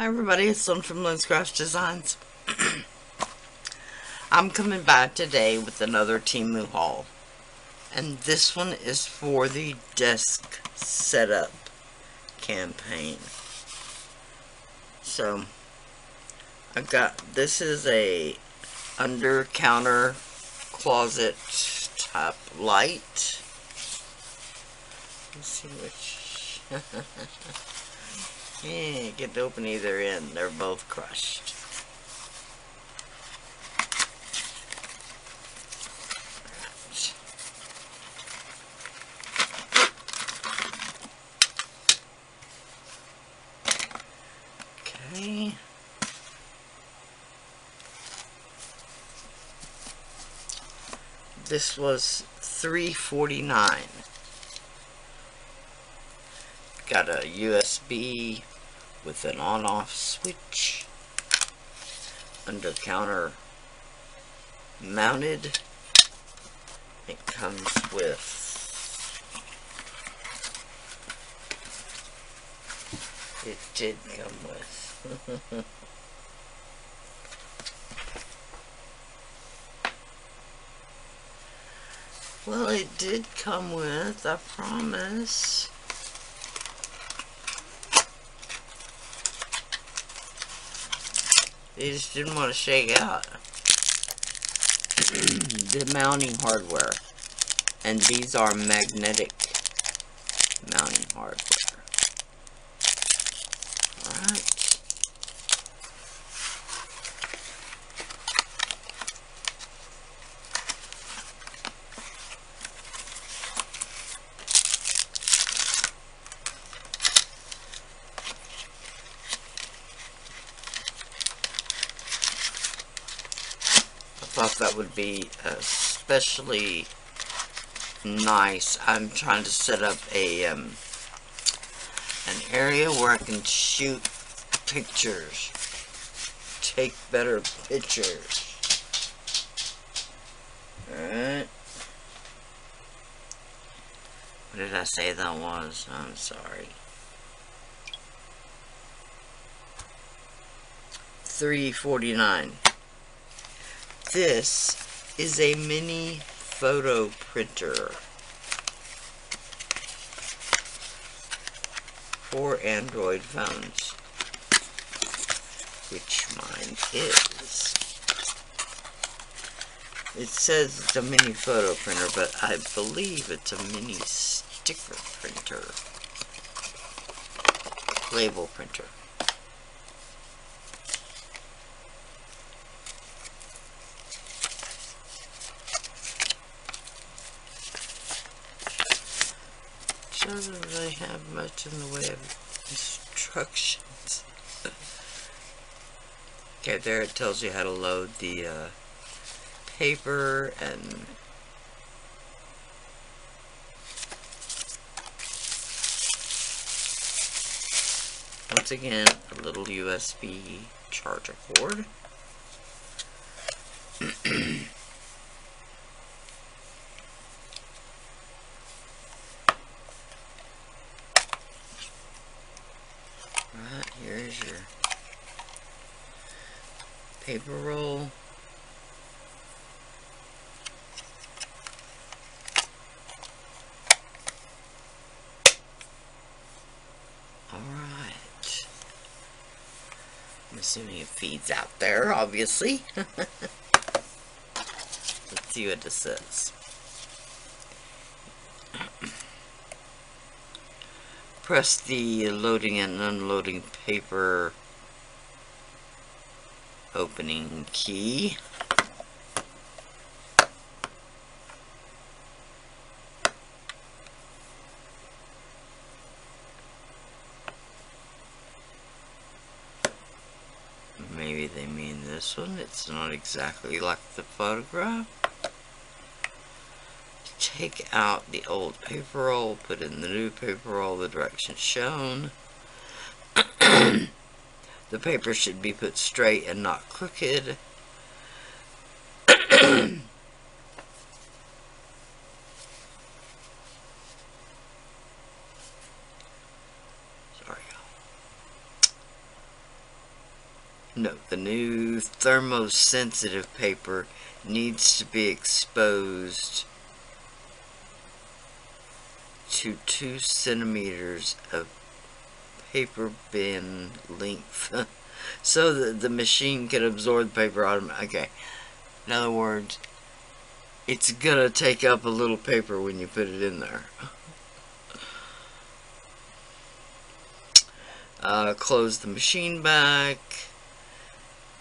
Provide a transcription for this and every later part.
Hi everybody, it's Lynn from Lynn's Craft Designs. I'm coming back today with another Temu haul. And this one is for the desk setup campaign. So, this is a under counter closet type light. Let's see which. Yeah, get to open either end. They're both crushed. Okay. This was $3.49. Got a USB with an on-off switch, under counter mounted. It comes with well, it did come with, I promise. They just didn't want to shake out the mounting hardware, and these are magnetic mounting hardware. Alright. Thought that would be especially nice. I'm trying to set up an area where I can shoot pictures, take better pictures. Alright. What did I say that was? I'm sorry. $3.49. This is a mini photo printer for Android phones, which mine is. It says it's a mini photo printer, but I believe it's a mini sticker printer, label printer. Doesn't really have much in the way of instructions. Okay, there it tells you how to load the paper, and once again a little USB charger cord. Right, here's your paper roll. Alright. I'm assuming it feeds out there, obviously. Let's see what this says. Press the loading and unloading paper opening key. Maybe they mean this one. It's not exactly like the photograph. Take out the old paper roll, put in the new paper roll, the directions shown. The paper should be put straight and not crooked. No, the new thermosensitive paper needs to be exposed to 2 centimeters of paper bin length so that the machine can absorb the paper automatically. Okay, in other words, it's gonna take up a little paper when you put it in there. Close the machine back,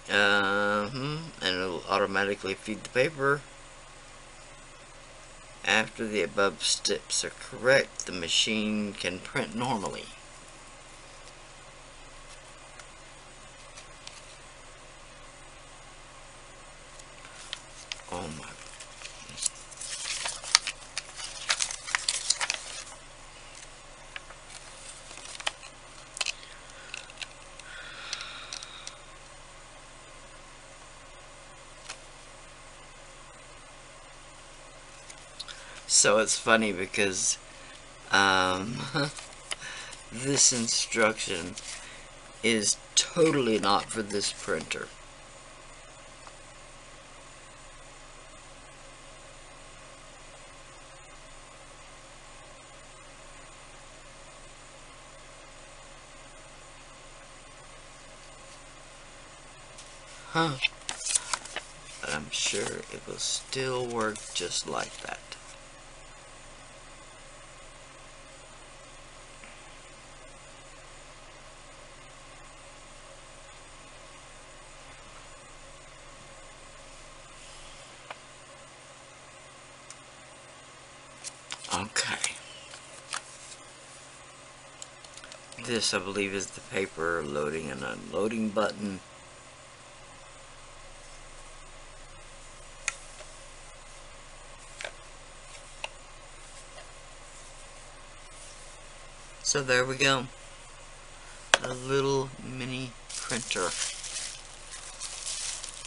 and it'll automatically feed the paper. After the above steps are correct, the machine can print normally. Oh my goodness. So it's funny because this instruction is totally not for this printer. Huh. But I'm sure it will still work just like that. Okay. This, I believe, is the paper loading and unloading button. So there we go. A little mini printer.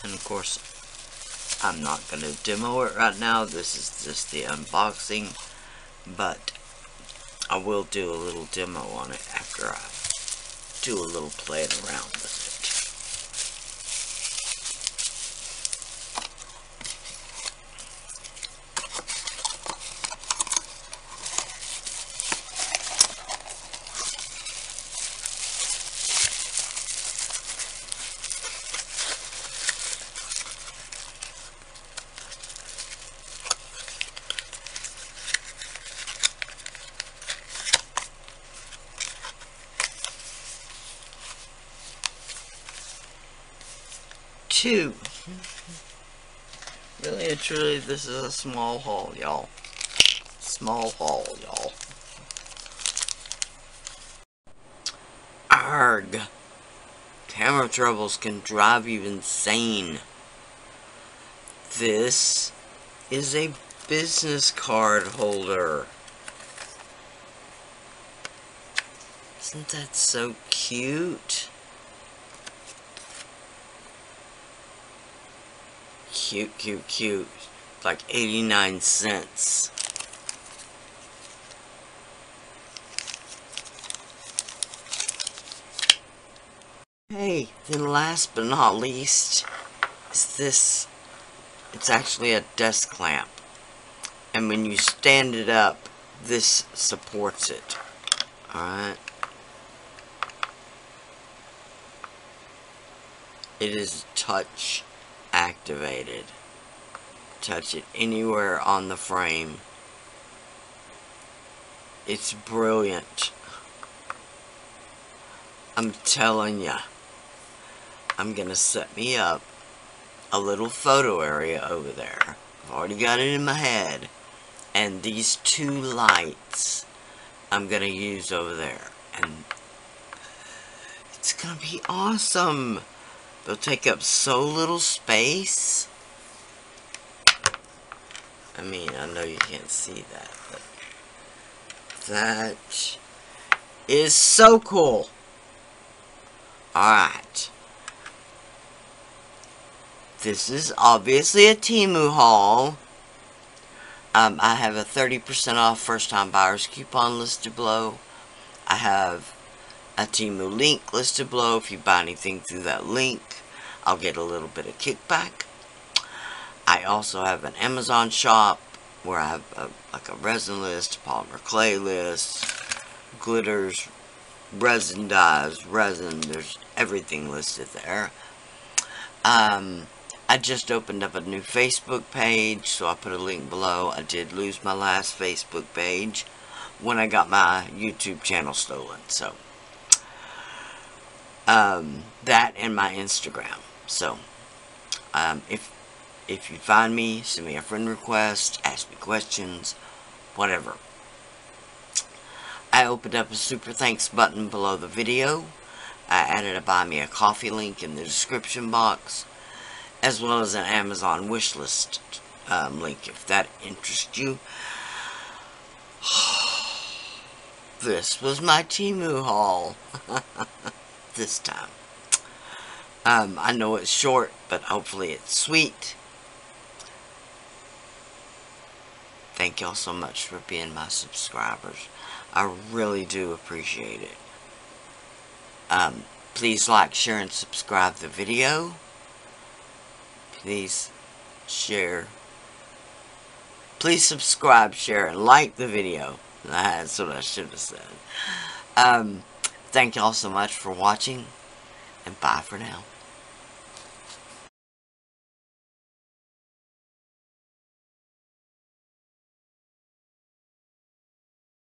And of course, I'm not going to demo it right now. This is just the unboxing. But I will do a little demo on it after I do a little playing around with it. Two. Really and truly, this is a small haul, y'all. Small haul, y'all. Arg. Camera troubles can drive you insane. This is a business card holder. Isn't that so cute? Cute, cute, cute. Like 89 cents. Hey, then last but not least is this. It's actually a desk lamp. And when you stand it up, this supports it. Alright. It is touch activated. Touch it anywhere on the frame. It's brilliant. I'm telling ya. I'm gonna set me up a little photo area over there. I've already got it in my head. And these 2 lights I'm gonna use over there. And it's gonna be awesome. They'll take up so little space. I mean, I know you can't see that, but that is so cool. Alright. This is obviously a Temu haul. I have a 30% off first time buyers coupon listed below. I have a Temu link listed below. If you buy anything through that link, I'll get a little bit of kickback. I also have an Amazon shop where I have like a resin list, polymer clay list, glitters, resin dyes, resin, there's everything listed there. I just opened up a new Facebook page, so I put a link below. I did lose my last Facebook page when I got my YouTube channel stolen, so that and my Instagram. So if you find me, send me a friend request, ask me questions, whatever. I opened up a super thanks button below the video. I added a buy me a coffee link in the description box, as well as an Amazon wishlist link if that interests you. This was my Temu haul this time. I know it's short, but hopefully it's sweet. Thank y'all so much for being my subscribers. I really do appreciate it. Please like, share, and subscribe the video. Please share. Please subscribe, share, and like the video. That's what I should have said. Thank y'all so much for watching, and bye for now.